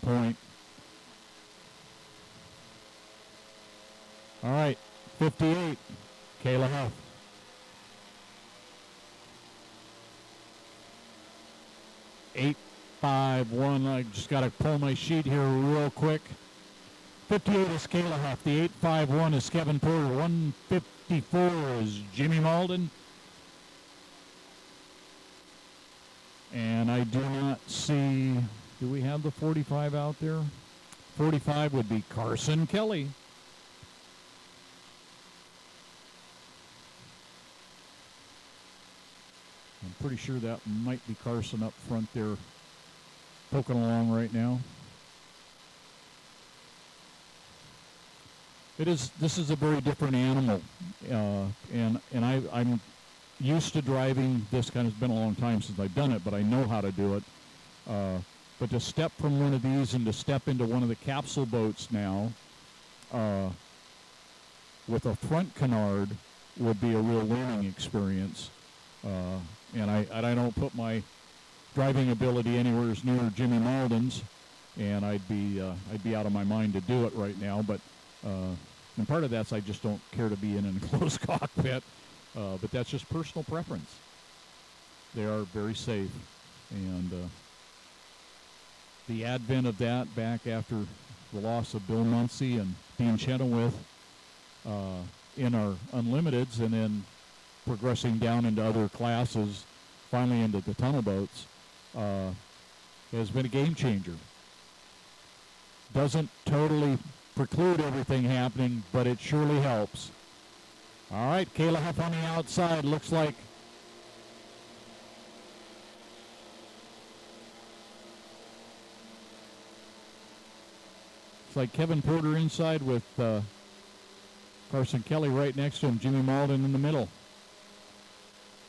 point. All right, 58, Kayla Huff. 8-5-1. I just got to pull my sheet here real quick. 58 is Kayla Huff. The 8-5-1 is Kevin Porter. 154 is Jimmy Malden. And I do not see, do we have the 45 out there? 45 would be Carson Kelly. I'm pretty sure that might be Carson up front there, poking along right now. This is a very different animal, and I'm used to driving this kind. It's been a long time since I've done it, but I know how to do it. But to step from one of these and to step into one of the capsule boats now with a front canard would be a real learning experience. And I don't put my driving ability anywhere as near Jimmy Malden's, and I'd be out of my mind to do it right now. But and part of that's I just don't care to be in an enclosed cockpit. But that's just personal preference. They are very safe, and the advent of that back after the loss of Bill Munsey and Dean Chenoweth in our Unlimiteds, and then progressing down into other classes, finally into the tunnel boats, has been a game changer. Doesn't totally preclude everything happening, but it surely helps. All right, Kayla Huff on the outside. Looks like Kevin Porter inside with Carson Kelly right next to him, Jimmy Malden in the middle.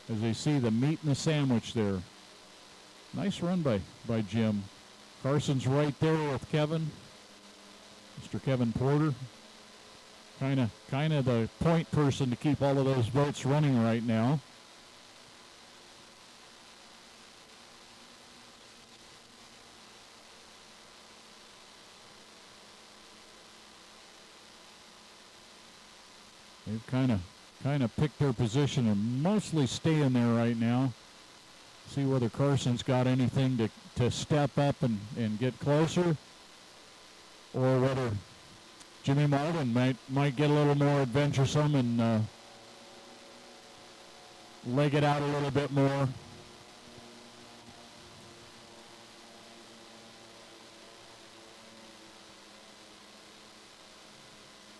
As they see the meat and the sandwich there. Nice run by Jim. Carson's right there with Kevin. Mr. Kevin Porter. Kind of the point person to keep all of those boats running right now. They've kind of picked their position and mostly staying there right now. See whether Carson's got anything to step up and get closer, or whether Jimmy Malden might get a little more adventuresome and leg it out a little bit more.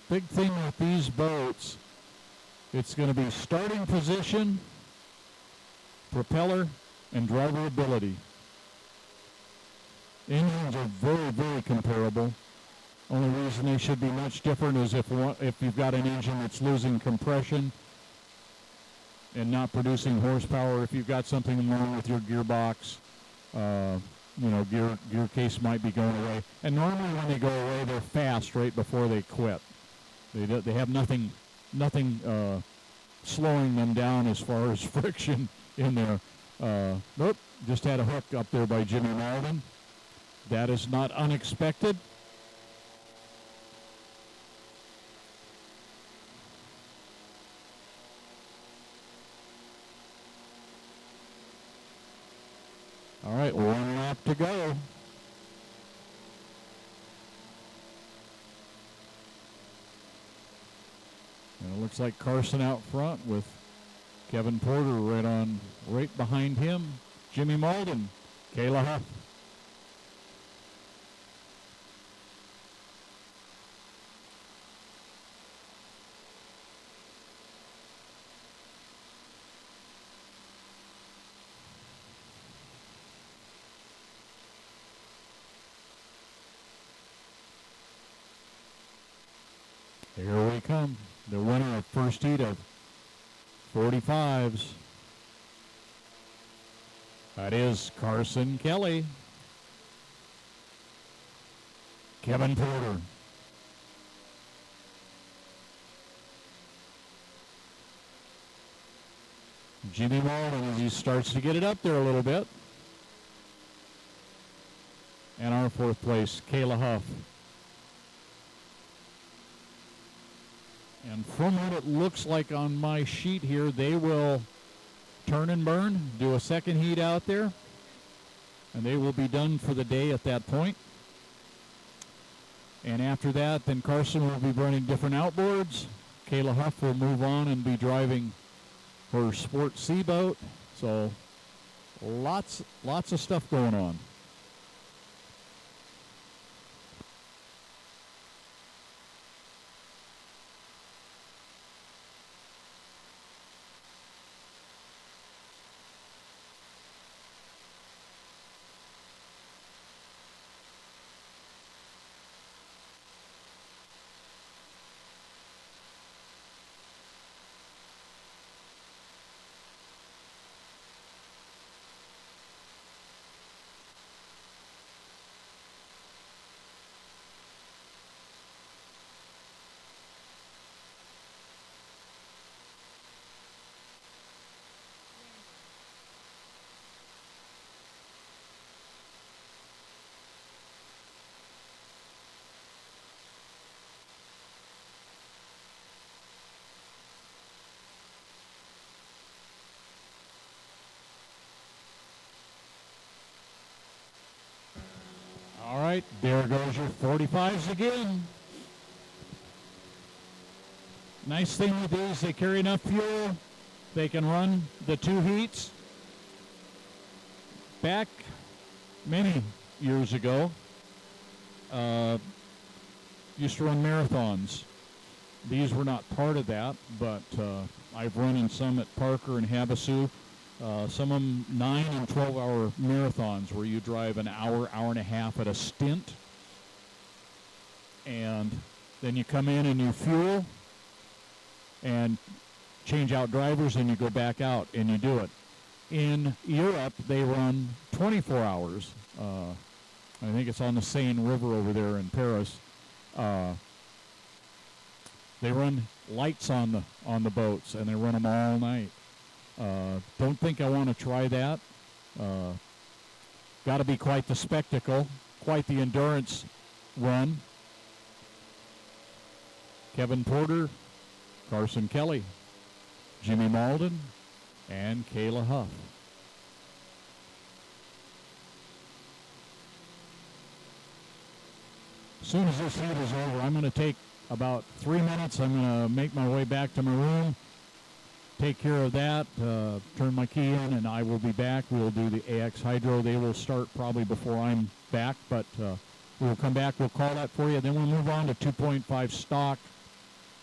Big thing with these boats, it's going to be starting position, propeller, and driver ability. Engines are very, very comparable. Only reason they should be much different is if you've got an engine that's losing compression and not producing horsepower. If you've got something wrong with your gearbox, gear case might be going away. And normally when they go away, they're fast right before they quit. They have nothing slowing them down as far as friction in there. Nope, just had a hook up there by Jimmy Malden. That is not unexpected. All right, 1 lap to go. And it looks like Carson out front with Kevin Porter right behind him. Jimmy Malden, Kayla Huff. Here we come. The winner of first heat of 45s. That is Carson Kelly. Kevin Porter. Jimmy Malden as he starts to get it up there a little bit. and our fourth place, Kayla Huff. And from what it looks like on my sheet here, they will turn and burn, do a second heat out there, and they will be done for the day at that point. And after that, then Carson will be running different outboards. Kayla Huff will move on and be driving her sport sea boat. So lots of stuff going on. All right, there goes your 45s again. Nice thing with these, they carry enough fuel. They can run the 2 heats. Back many years ago, used to run marathons. These were not part of that, but I've run in some at Parker and Havasu. Some of them 9 and 12-hour marathons where you drive an hour, hour and a half at a stint. And then you come in and you fuel and change out drivers and you go back out and you do it. In Europe, they run 24 hours. I think it's on the Seine River over there in Paris. They run lights on the boats and they run them all night. Don't think I want to try that. Got to be quite the spectacle, quite the endurance run. Kevin Porter, Carson Kelly, Jimmy Malden, and Kayla Huff. As soon as this heat is over, I'm going to take about 3 minutes. I'm going to make my way back to my room, take care of that, turn my key in, and I will be back. We'll do the AX Hydro. They will start probably before I'm back, but we'll come back. We'll call that for you. Then we'll move on to 2.5 stock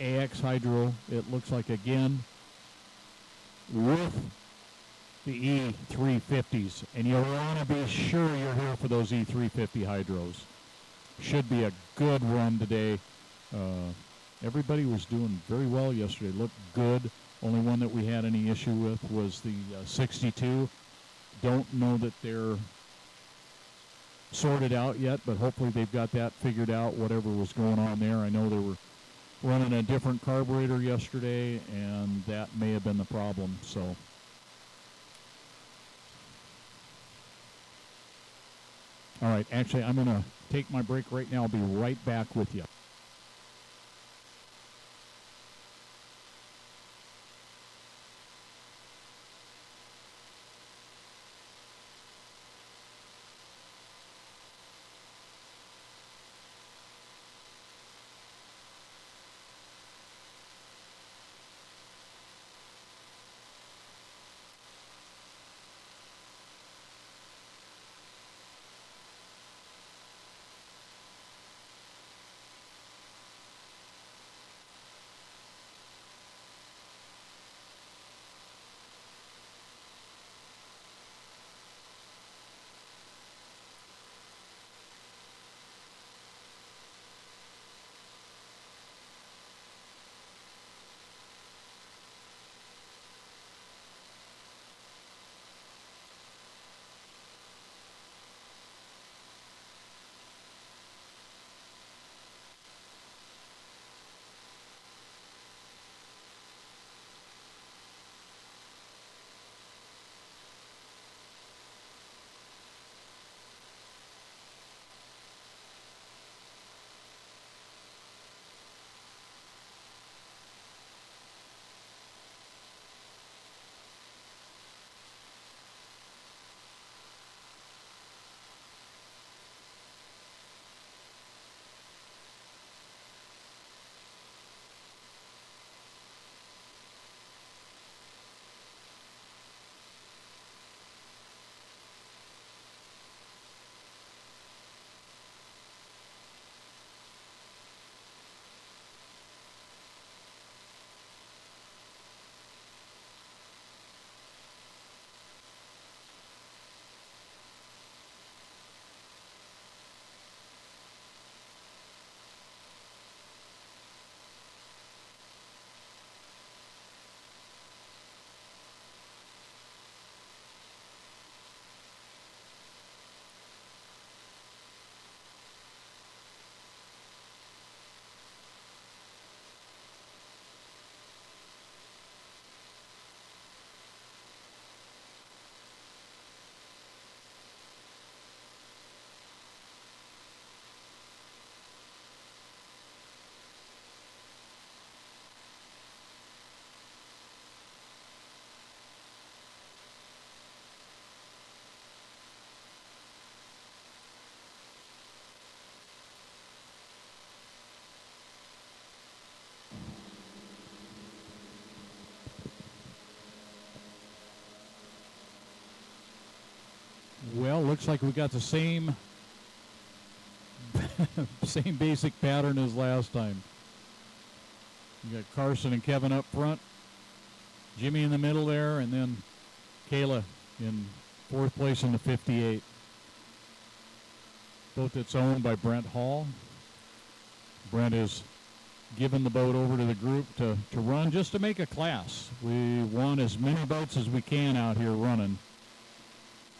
AX Hydro. It looks like, again, with the E350s. And you'll want to be sure you're here for those E350 Hydros. Should be a good run today. Everybody was doing very well yesterday. Looked good. Only one that we had any issue with was the 62. Don't know that they're sorted out yet, but hopefully they've got that figured out, whatever was going on there. I know they were running a different carburetor yesterday, and that may have been the problem. So all right, actually, I'm going to take my break right now. I'll be right back with you. looks like we got the same same basic pattern as last time. You got Carson and Kevin up front, Jimmy in the middle there, and then Kayla in fourth place in the 58. Boat that's owned by Brent Hall. Brent is giving the boat over to the group to run just to make a class. We want as many boats as we can out here running.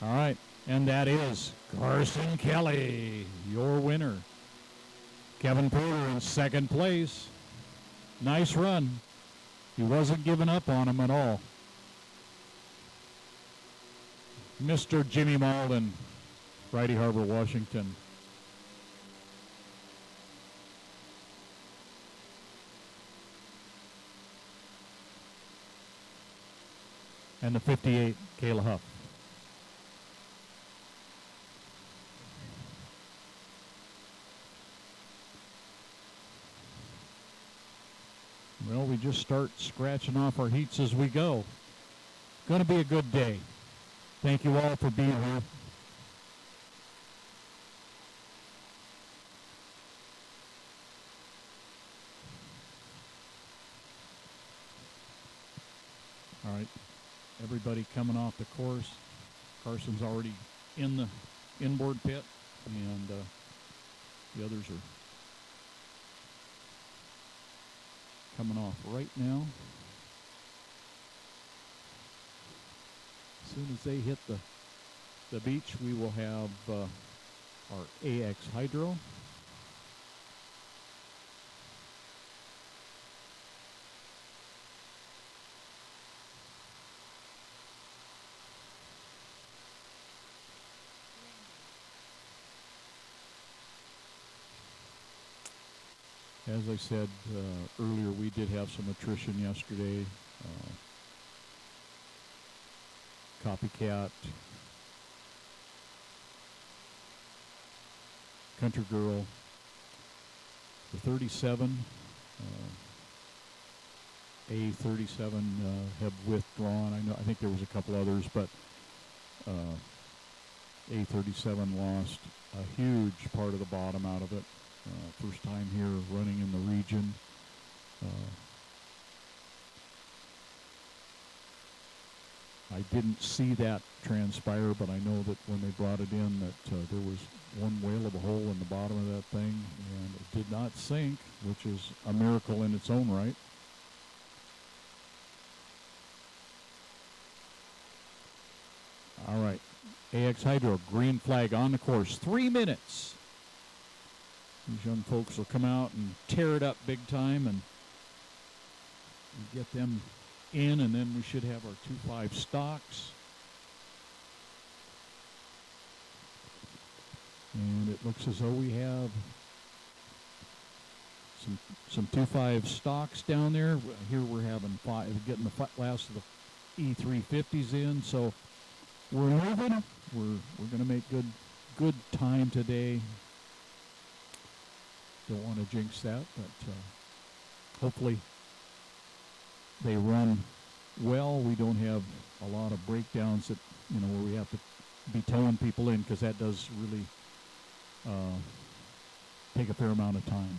All right, and that is Carson Kelly, your winner. Kevin Porter in second place. Nice run. He wasn't giving up on him at all. Mr. Jimmy Malden, Friday Harbor, Washington. And the 58, Kayla Huff. Well, we just start scratching off our heats as we go. Going to be a good day. Thank you all for being here. All right, everybody coming off the course. Carson's already in the inboard pit, and the others are coming off right now. As soon as they hit the beach, we will have our AX Hydro. As I said earlier, we did have some attrition yesterday. Copycat, Country Girl, the 37, A37 have withdrawn. I think there was a couple others, but A37 lost a huge part of the bottom out of it. First time here running in the region. I didn't see that transpire, but I know that when they brought it in that there was one whale of a hole in the bottom of that thing, and it did not sink, which is a miracle in its own right. All right, AX Hydro, green flag on the course, 3 minutes. These young folks will come out and tear it up big time and get them in, and then we should have our 2.5 stocks. And it looks as though we have some 2.5 stocks down there. Here we're having getting the last of the E350s in, so we're moving. We're going to make good time today. Don't want to jinx that, but hopefully they run well. We don't have a lot of breakdowns that, where we have to be towing people in, because that does really take a fair amount of time.